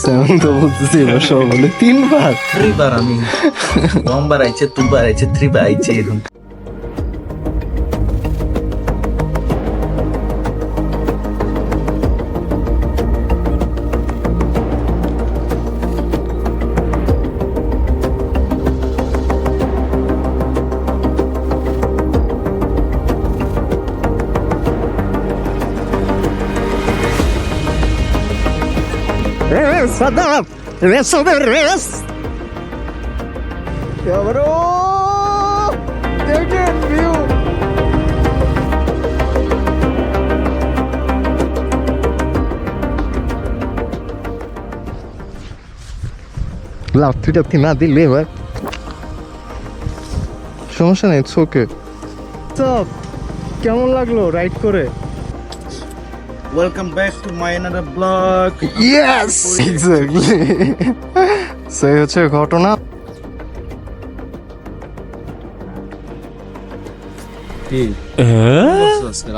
সেমন তো বলতেছি এবার সব বলে 3 বার। 3 বার আমি 1 বার আইছে 2 বার আইছে 3 বার আইছে এরকম। Sadaf, reso de res. Cabrón, take it view. Loud তুই না দিলে ভাই সমস্যা নেই, ইটস ওকে। সব কেমন লাগলো রাইড করে? Welcome back to my another blog. Yes exactly. সেই হচ্ছে ঘটনা।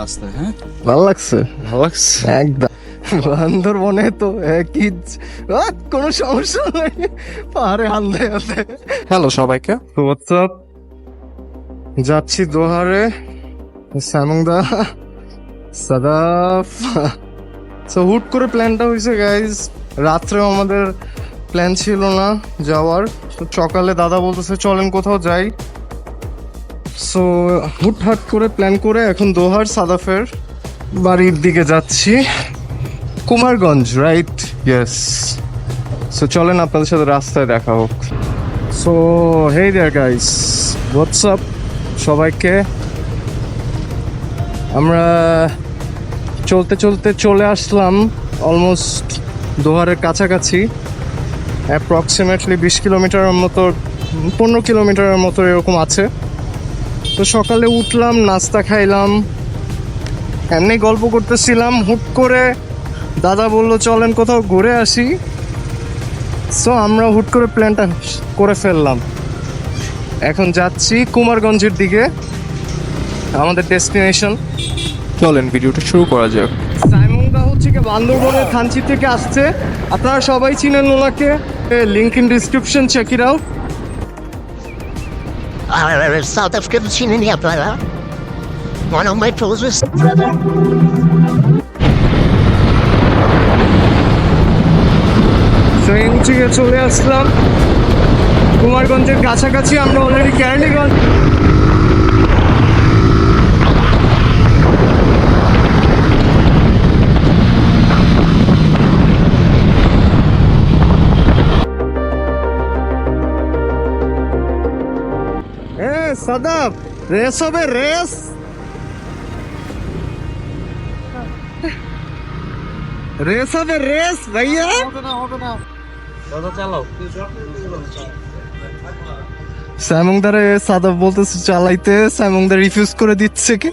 রাস্তায় হ্যাঁ ভালো লাগছে, ভালো লাগছে একদম। বান্দরবনে তো একই, কোনো সমস্যা নাই, পাহাড়ে হালদে আছে। হ্যালো সবাইকে, হোয়াটসঅ্যাপ। যাচ্ছি দোহারে, সামংদা, সাদাফ। সো হুট করে প্ল্যানটা হয়েছে গাইজ। রাত্রেও আমাদের প্ল্যান ছিল না যাওয়ার, তো সকালে দাদা বলতেছে চলেন কোথাও যাই। সো হুটহাট করে প্ল্যান করে এখন দোহার সাদাফের বাড়ির দিকে যাচ্ছি, কুমারগঞ্জ, রাইট? ইয়েস। সো চলেন আপনাদের সাথে রাস্তায় দেখা হোক। সো হেই দেয়ার গাইস, হোয়াটসঅ্যাপ সবাইকে। আমরা চলতে চলতে চলে আসলাম অলমোস্ট দোহারের কাছাকাছি। অ্যাপ্রক্সিমেটলি 20 কিলোমিটারের মতো, 15 কিলোমিটারের মতো এরকম আছে। তো সকালে উঠলাম, নাস্তা খাইলাম, এমনি গল্প করতেছিলাম, হুট করে দাদা বললো চলেন কোথাও ঘুরে আসি। সো আমরা হুট করে প্ল্যানটা করে ফেললাম। এখন যাচ্ছি কুমারগঞ্জের দিকে, আমাদের ডেস্টিনেশন। চলেন ভিডিওটা শুরু করা যাক। সাইমনদা হচ্ছে কি বান্দরবনের থানচি থেকে আসছে, আপনারা সবাই চিনেন ওনাকে, link in description, check it out. South African চিনি নি আপনারা? One of my closest train থেকে চলে আসলাম কুমারগঞ্জের কাছাকাছি, আমরা অলরেডি ক্যারালিগঞ্জ। সাদাব, রেস হবে, রেস। রেস হবে, রেস ভাইয়া। সাইমংদারে সাদাব বলতেছে চালাইতে, সাইমংদা রিফিউজ করে দিচ্ছে কি।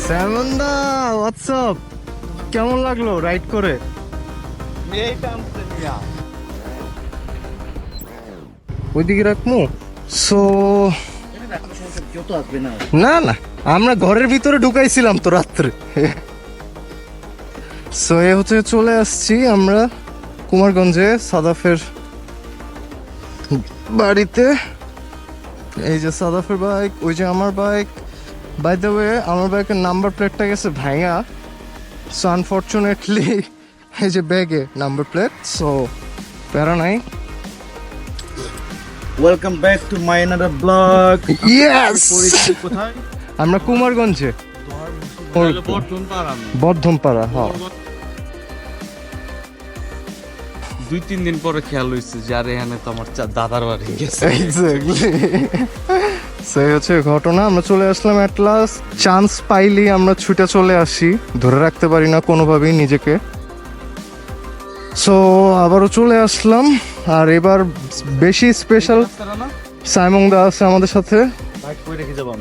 সাইমনদা হোয়াটসঅ্যাপ, কেমন লাগলো রাইড করে? ওইদিকে রাখবো। সো না না, আমরা ঘরের ভিতরে ঢুকাইছিলাম তো রাত্রে। সো এ হচ্ছে চলে আসছি আমরা কুমারগঞ্জে সাদাফের বাড়িতে। এই যে সাদাফের বাইক, ওই যে আমার বাইক। বাই দ্য ওয়ে আমার বাইকের নাম্বার প্লেটটা গেছে ভাঙা, সো আনফর্চুনেটলি এই যে ব্যাগে নাম্বার প্লেট, সো প্যারা নাই। Welcome back to my another blog. Yes, কোথায়? আমরা কুমারগঞ্জে, বর্ধনপাড়া। হ্যাঁ, 2-3 দিন পরে খেয়াল হয়েছে যে আরে এখানে তো আমার দাদার বাড়ি গেছে। এক্স্যাক্টলি। সেই হচ্ছে ঘটনা। আমরা চলে আসলাম অ্যাট লাস্ট। চান্স পাইলেই আমরা ছুটে চলে আসি, ধরে রাখতে পারি না কোনোভাবেই নিজেকে। সো আবারও চলে আসলাম। আর এবার বেশি স্পেশাল সাইমন দা আছে আমাদের সাথে। বাইক করে রেখে যাবো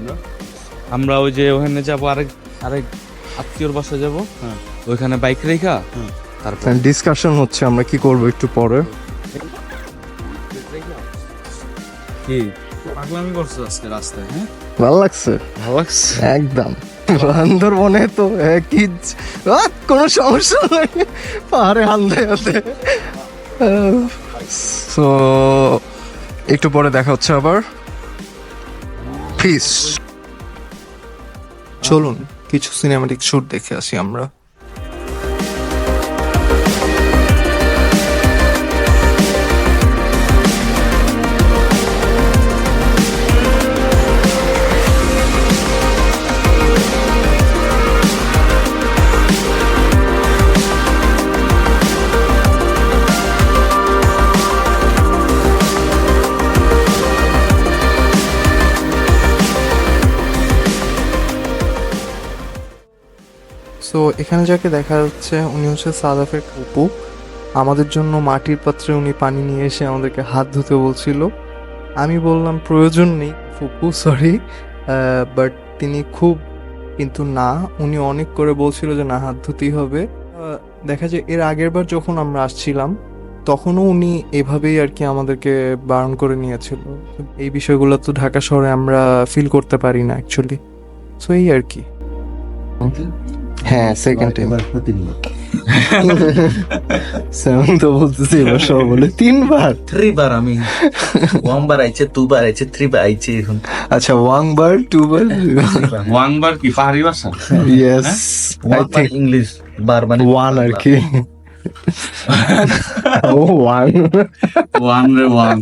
আমরা ওই যে ওখানে যাবো আরেক আরেক আত্মীয়র বাসা যাবো, হ্যাঁ ওইখানে বাইক রেখা তারপর ডিসকাশন হচ্ছে আমরা কি করবো একটু পরে। কি পাগলামি করছো আজকে রাস্তায়? হ্যাঁ ভালো লাগছে, ভালো লাগছে একদম। বান্দরবনে তো একই কোনো সমস্যা নাই, পাহাড়ে হালদে হাতে। সো একটু পরে দেখা হচ্ছে আবার। পিস। চলুন কিছু সিনেমাটিক শুট দেখে আসি আমরা। সো এখানে যাকে দেখা যাচ্ছে উনি হচ্ছে সাদাফের ফুপু। আমাদের জন্য মাটির পাত্রে উনি পানি নিয়ে এসে আমাদেরকে হাত ধুতে বলছিল। আমি বললাম প্রয়োজন নেই ফুপু, সরি, বাট তিনি খুব কিন্তু না, উনি অনেক করে বলছিল যে না হাত ধুতেই হবে। দেখা যায় এর আগের বার যখন আমরা আসছিলাম তখনও উনি এভাবেই আর কি আমাদেরকে বারণ করে নিয়েছিল। এই বিষয়গুলো তো ঢাকা শহরে আমরা ফিল করতে পারি না অ্যাকচুয়ালি। সো এই আর কি। হ্যাঁ সেকেন্ড টাইম সেভেন তো বলতেছি এবার সব বলে 3 বার 3 বার আমি 1 বার আইছে 2 বার আইছে 3 বার আইছে এখন। আচ্ছা 1 বার 2 বার ওয়াংবার কি পাহাড়ি ভাষা? ইয়েস আই 1 বার থিংক ইংলিশ, বার মানে 1 আর কি। ও 1 ওয়ান রে ওয়ান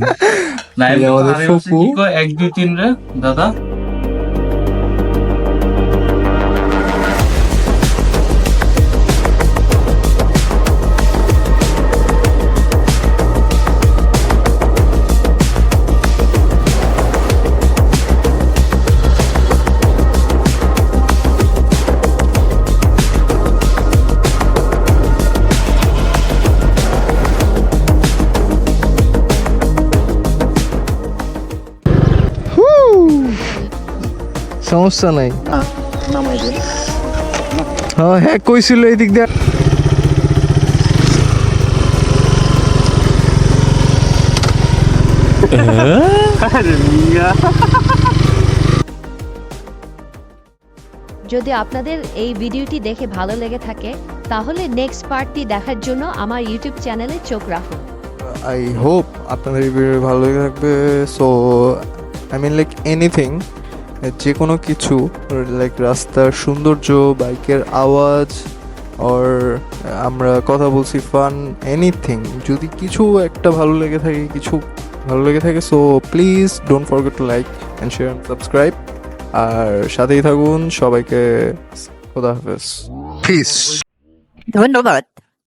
না এই আমাদের পাহাড়ি ভাষায় ফুপু। কি কয় 1 2 3 রে দাদা? সমস্যা নাই। হ্যাঁ কইছিল এই দিক দিয়ে। যদি আপনাদের এই ভিডিওটি দেখে ভালো লেগে থাকে তাহলে নেক্সট পার্টটি দেখার জন্য আমার ইউটিউব চ্যানেলে চোখ রাখুন। আই হোপ আপনাদের এই ভিডিও ভালো লেগে থাকবে। So I mean like anything, যে কোনো কিছু, লাইক রাস্তার সৌন্দর্য, বাইকের আওয়াজ, অর আমরা কথা বলছি ফান, এনিথিং, যদি কিছু একটা ভালো লেগে থাকে so please don't forget to like and share and subscribe. আর সাথেই থাকুন। সবাইকে খোদা হাফেজ, পিস। ধন্যবাদ।